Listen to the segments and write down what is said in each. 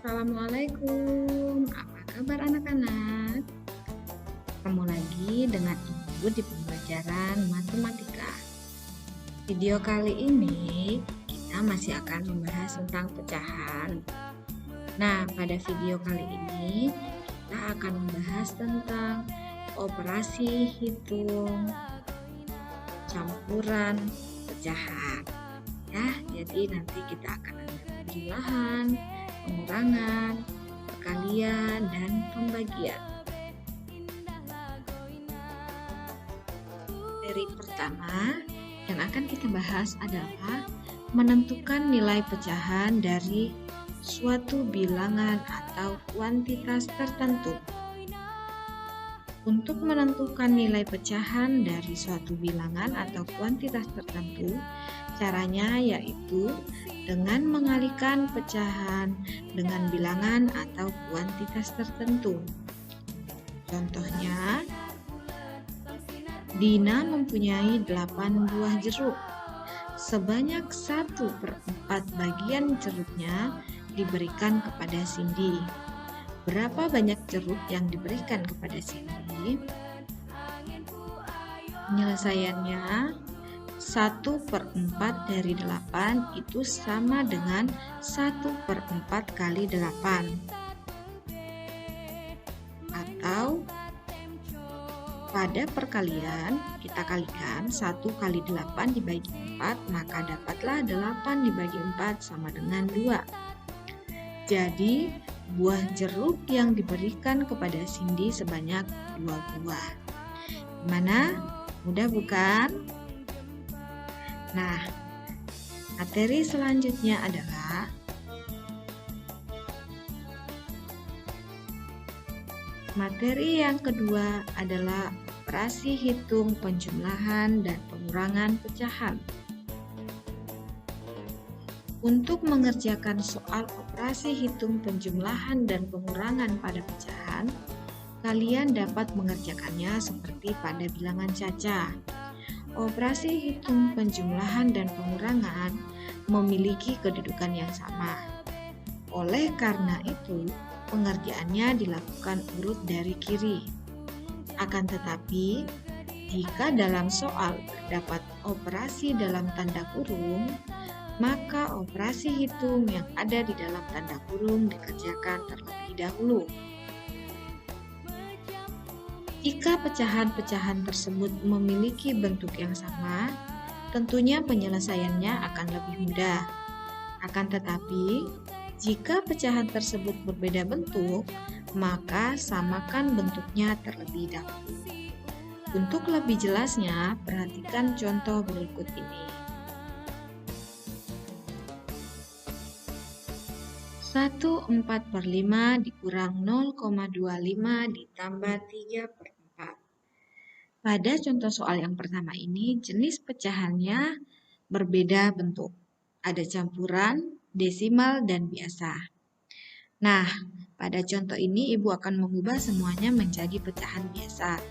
Assalamualaikum, apa kabar anak-anak? Ketemu lagi dengan Ibu di pembelajaran matematika. Video kali ini kita masih akan membahas tentang pecahan. Nah, pada video kali ini kita akan membahas tentang operasi hitung campuran pecahan. Ya, jadi nanti kita akan ada penjumlahan, pengurangan, perkalian, dan pembagian. Materi pertama yang akan kita bahas adalah menentukan nilai pecahan dari suatu bilangan atau kuantitas tertentu. Untuk menentukan nilai pecahan dari suatu bilangan atau kuantitas tertentu, caranya yaitu dengan mengalihkan pecahan dengan bilangan atau kuantitas tertentu. Contohnya, Dina mempunyai 8 buah jeruk. Sebanyak 1/4 bagian jeruknya diberikan kepada Cindy. Berapa banyak jeruk yang diberikan kepada Cindy? Penyelesaiannya 1/4 dari 8 itu sama dengan 1/4 kali 8. Atau pada perkalian kita kalikan 1 kali 8 dibagi 4, maka dapatlah 8 dibagi 4 sama dengan 2. Jadi buah jeruk yang diberikan kepada Cindy sebanyak 2 buah. Gimana? Mudah bukan? Nah, materi selanjutnya adalah materi yang kedua adalah operasi hitung penjumlahan dan pengurangan pecahan. Untuk mengerjakan soal operasi hitung penjumlahan dan pengurangan pada pecahan, kalian dapat mengerjakannya seperti pada bilangan caca. Operasi hitung penjumlahan dan pengurangan memiliki kedudukan yang sama. Oleh karena itu, pengerjaannya dilakukan urut dari kiri. Akan tetapi, jika dalam soal terdapat operasi dalam tanda kurung, maka operasi hitung yang ada di dalam tanda kurung dikerjakan terlebih dahulu. Jika pecahan-pecahan tersebut memiliki bentuk yang sama, tentunya penyelesaiannya akan lebih mudah. Akan tetapi, jika pecahan tersebut berbeda bentuk, maka samakan bentuknya terlebih dahulu. Untuk lebih jelasnya, perhatikan contoh berikut ini. 1/4/5 dikurang 0,25 ditambah 3/4. Pada contoh soal yang pertama ini, jenis pecahannya berbeda bentuk. Ada campuran, desimal, dan biasa. Nah, pada contoh ini Ibu akan mengubah semuanya menjadi pecahan biasa.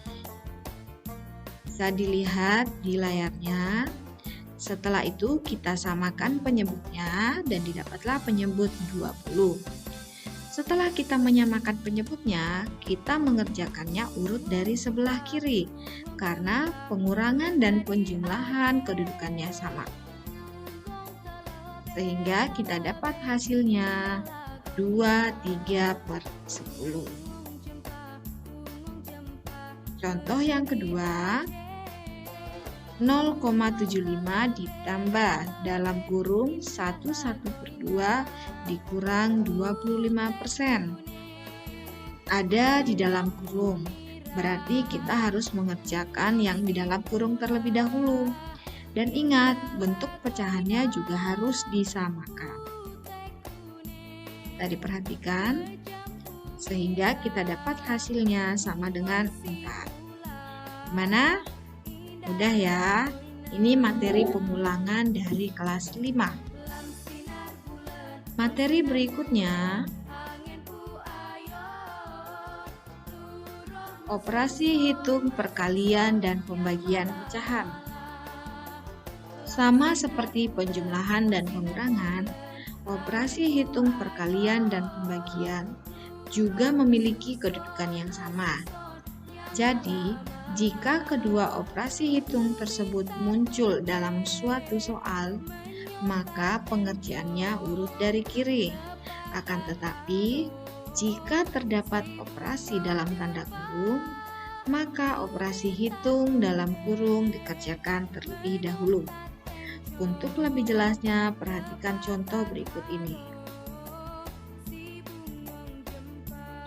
Bisa dilihat di layarnya. Setelah itu kita samakan penyebutnya dan didapatlah penyebut 20. Setelah kita menyamakan penyebutnya, kita mengerjakannya urut dari sebelah kiri karena pengurangan dan penjumlahan kedudukannya sama. Sehingga kita dapat hasilnya 23/10. Contoh yang kedua, 0,75 ditambah dalam kurung 1/2 dikurang 25%. Ada di dalam kurung, berarti kita harus mengerjakan yang di dalam kurung terlebih dahulu. Dan ingat, bentuk pecahannya juga harus disamakan. Tadi perhatikan, sehingga kita dapat hasilnya sama dengan 4. Gimana? Mudah ya, ini materi pengulangan dari kelas 5. Materi berikutnya, operasi hitung perkalian dan pembagian pecahan. Sama seperti penjumlahan dan pengurangan, Operasi hitung perkalian dan pembagian juga memiliki kedudukan yang sama. Jadi, jika kedua operasi hitung tersebut muncul dalam suatu soal, maka pengerjaannya urut dari kiri. Akan tetapi, jika terdapat operasi dalam tanda kurung, maka operasi hitung dalam kurung dikerjakan terlebih dahulu. Untuk lebih jelasnya, perhatikan contoh berikut ini.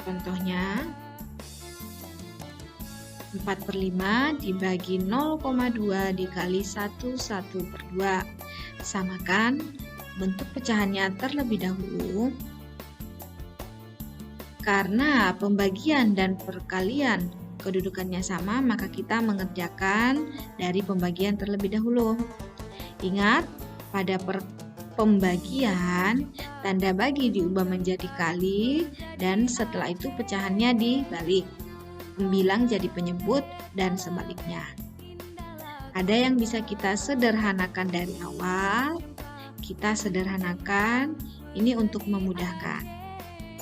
Contohnya, 4/5 dibagi 0,2 dikali 1/2. Samakan bentuk pecahannya terlebih dahulu. Karena pembagian dan perkalian kedudukannya sama, maka kita mengerjakan dari pembagian terlebih dahulu. Ingat, pada pembagian, tanda bagi diubah menjadi kali, dan setelah itu pecahannya dibalik. Pembilang jadi penyebut dan sebaliknya. Ada yang bisa kita sederhanakan dari awal, kita sederhanakan, ini untuk memudahkan.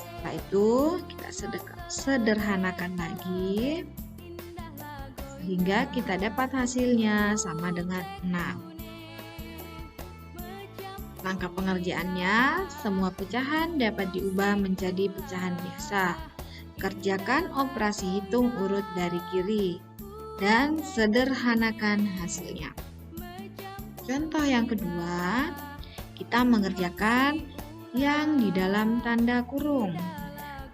Setelah itu kita sederhanakan lagi, sehingga kita dapat hasilnya sama dengan 6. Langkah pengerjaannya, semua pecahan dapat diubah menjadi pecahan biasa. Kerjakan operasi hitung urut dari kiri dan sederhanakan hasilnya. Contoh yang kedua, kita mengerjakan yang di dalam tanda kurung.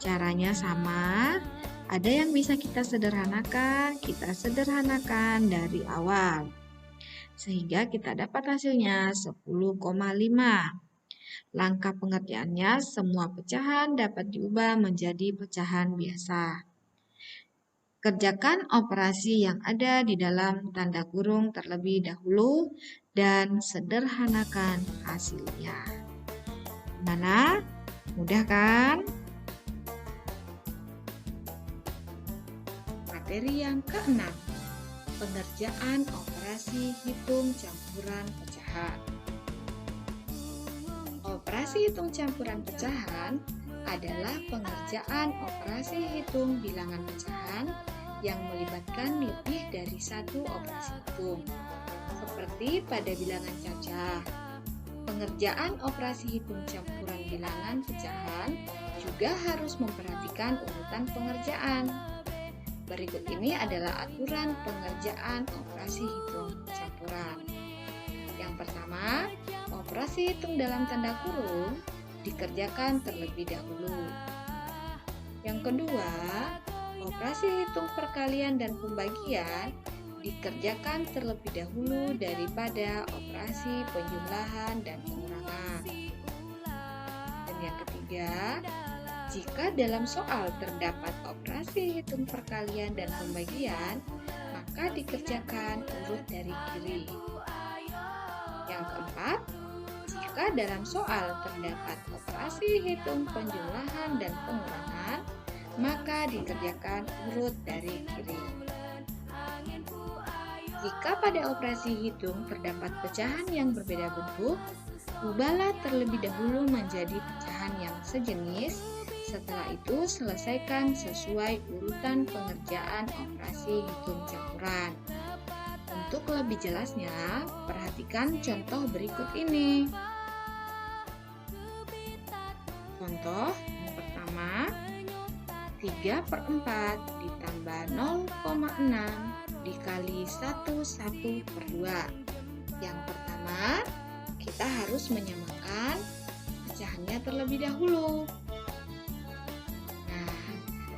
Caranya sama, ada yang bisa kita sederhanakan dari awal. Sehingga kita dapat hasilnya 10,5. Langkah pengerjaannya, semua pecahan dapat diubah menjadi pecahan biasa. Kerjakan operasi yang ada di dalam tanda kurung terlebih dahulu dan sederhanakan hasilnya. Gimana? Mudah kan? Materi yang keenam, pengerjaan operasi hitung campuran pecahan. Operasi hitung campuran pecahan adalah pengerjaan operasi hitung bilangan pecahan yang melibatkan lebih dari satu operasi hitung. Seperti pada bilangan cacah, pengerjaan operasi hitung campuran bilangan pecahan juga harus memperhatikan urutan pengerjaan. Berikut ini adalah aturan pengerjaan operasi hitung campuran. Yang pertama, operasi hitung dalam tanda kurung dikerjakan terlebih dahulu. Yang kedua, operasi hitung perkalian dan pembagian dikerjakan terlebih dahulu daripada operasi penjumlahan dan pengurangan. Dan yang ketiga, jika dalam soal terdapat operasi hitung perkalian dan pembagian, maka dikerjakan urut dari kiri. Yang keempat, jika dalam soal terdapat operasi hitung penjumlahan dan pengurangan, maka dikerjakan urut dari kiri. Jika pada operasi hitung terdapat pecahan yang berbeda bentuk, ubahlah terlebih dahulu menjadi pecahan yang sejenis. Setelah itu, selesaikan sesuai urutan pengerjaan operasi hitung campuran. Untuk lebih jelasnya, perhatikan contoh berikut ini. Contoh yang pertama, 3/4 ditambah 0,6 dikali 1/2. Yang pertama, kita harus menyamakan pecahannya terlebih dahulu. Nah,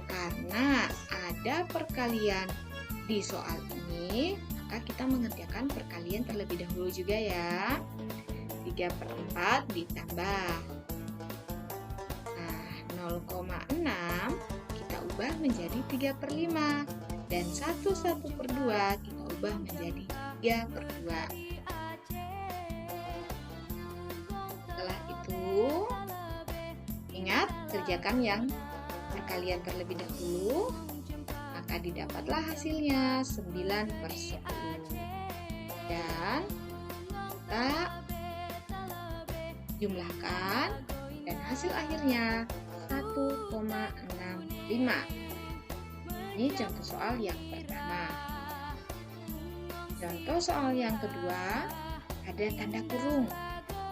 karena ada perkalian di soal ini, maka kita mengerjakan perkalian terlebih dahulu juga ya. 3/4 ditambah 0,6 kita ubah menjadi 3/5 dan 1/2 kita ubah menjadi 3/2. Setelah itu, ingat kerjakan yang perkalian terlebih dahulu, maka didapatlah hasilnya 9/10. Dan kita jumlahkan, dan hasil akhirnya 1,65. Ini contoh soal yang pertama. Contoh soal yang kedua, ada tanda kurung.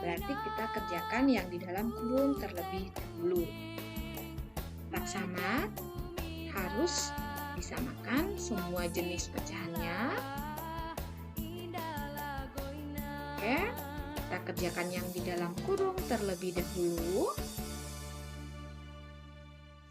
Berarti kita kerjakan yang di dalam kurung terlebih dahulu. Tak sama, harus disamakan semua jenis pecahannya. Oke, kita kerjakan yang di dalam kurung terlebih dahulu.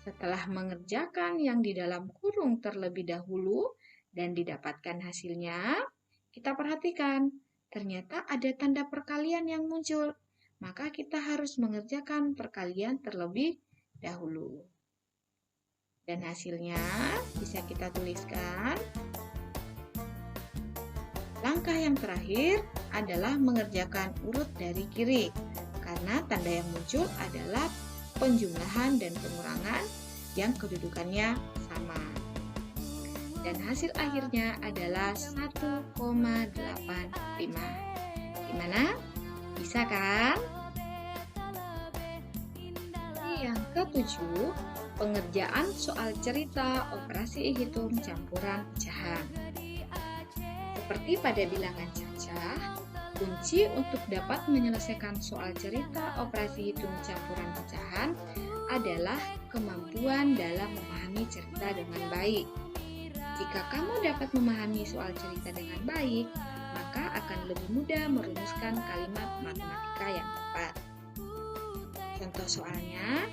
Setelah mengerjakan yang di dalam kurung terlebih dahulu dan didapatkan hasilnya, kita perhatikan, ternyata ada tanda perkalian yang muncul. Maka kita harus mengerjakan perkalian terlebih dahulu. Dan hasilnya bisa kita tuliskan. Langkah yang terakhir adalah mengerjakan urut dari kiri, karena tanda yang muncul adalah penjumlahan dan pengurangan yang kedudukannya sama. Dan hasil akhirnya adalah 1,85. Gimana? Bisa kan? Yang ketujuh, pengerjaan soal cerita operasi hitung campuran pecahan. Seperti pada bilangan cacah, kunci untuk dapat menyelesaikan soal cerita operasi hitung campuran pecahan adalah kemampuan dalam memahami cerita dengan baik. Jika kamu dapat memahami soal cerita dengan baik, maka akan lebih mudah merumuskan kalimat matematika yang tepat. Contoh soalnya,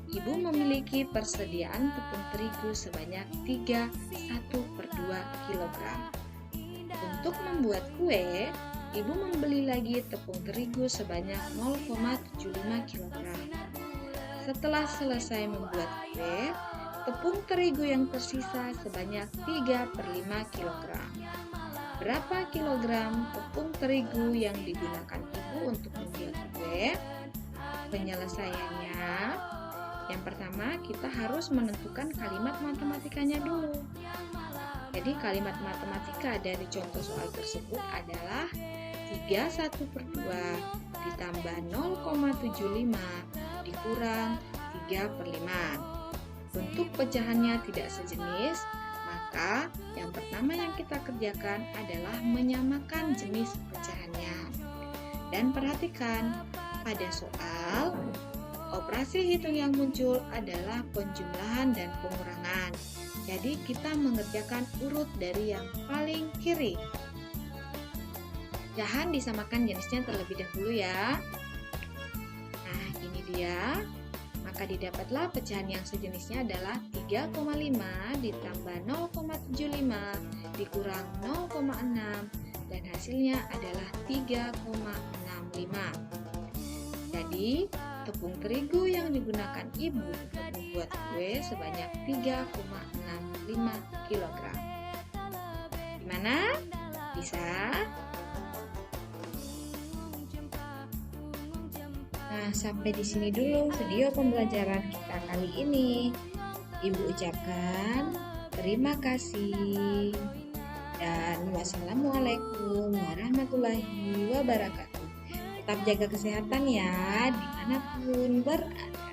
Ibu memiliki persediaan tepung terigu sebanyak 1/2 kg. Untuk membuat kue, Ibu membeli lagi tepung terigu sebanyak 0,75 kg. Setelah selesai membuat kue, tepung terigu yang tersisa sebanyak 3/5 kg. Berapa kilogram tepung terigu yang digunakan Ibu untuk membuat kue? Penyelesaiannya, yang pertama kita harus menentukan kalimat matematikanya dulu. Jadi kalimat matematika dari contoh soal tersebut adalah 3/1/2 ditambah 0,75 dikurang 3/5. Bentuk pecahannya tidak sejenis, maka yang pertama yang kita kerjakan adalah menyamakan jenis pecahannya. Dan perhatikan, pada soal, operasi hitung yang muncul adalah penjumlahan dan pengurangan. Jadi kita mengerjakan urut dari yang paling kiri. Pecahan disamakan jenisnya terlebih dahulu ya. Nah, ini dia. Maka didapatlah pecahan yang sejenisnya adalah 3,5 ditambah 0,75 dikurang 0,6 dan hasilnya adalah 3,65. Jadi, tepung terigu yang digunakan Ibu untuk membuat kue sebanyak 3,65 kg. Gimana? Bisa? Nah, sampai di sini dulu video pembelajaran kita kali ini. Ibu ucapkan terima kasih dan wassalamualaikum warahmatullahi wabarakatuh. Tetap jaga kesehatan ya, dimanapun berada.